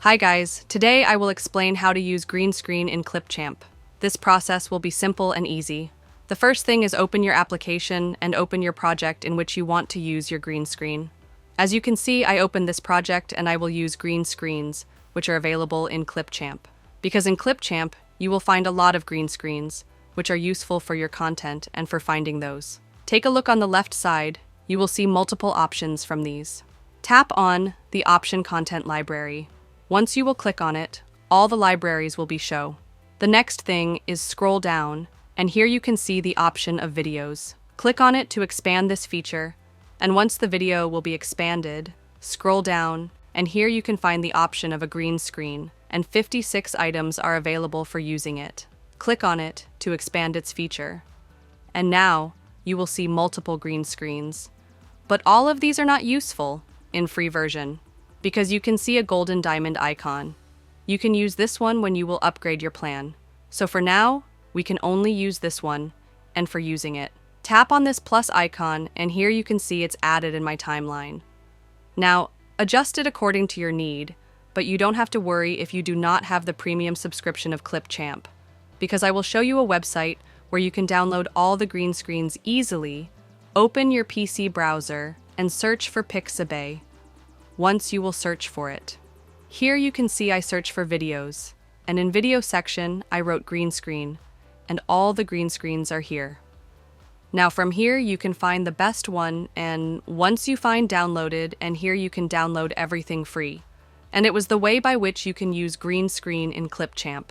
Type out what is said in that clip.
Hi guys, today I will explain how to use green screen in Clipchamp. This process will be simple and easy. The first thing is open your application and open your project in which you want to use your green screen. As you can see, I opened this project and I will use green screens, which are available in Clipchamp. Because in Clipchamp, you will find a lot of green screens, which are useful for your content and for finding those. Take a look on the left side, you will see multiple options from these. Tap on the option content library. Once you will click on it, all the libraries will be shown. The next thing is scroll down, and here you can see the option of videos. Click on it to expand this feature, and once the video will be expanded, scroll down, and here you can find the option of a green screen, and 56 items are available for using it. Click on it to expand its feature. And now, you will see multiple green screens. But all of these are not useful in free version, because you can see a golden diamond icon. You can use this one when you will upgrade your plan. So for now, we can only use this one, and for using it, tap on this plus icon, and here you can see it's added in my timeline. Now, adjust it according to your need, but you don't have to worry if you do not have the premium subscription of Clipchamp, because I will show you a website where you can download all the green screens easily. Open your PC browser and search for Pixabay. Once you will search for it. Here you can see I search for videos, and in video section I wrote green screen, and all the green screens are here. Now from here you can find the best one, and once you find downloaded, and here you can download everything free. And it was the way by which you can use green screen in Clipchamp.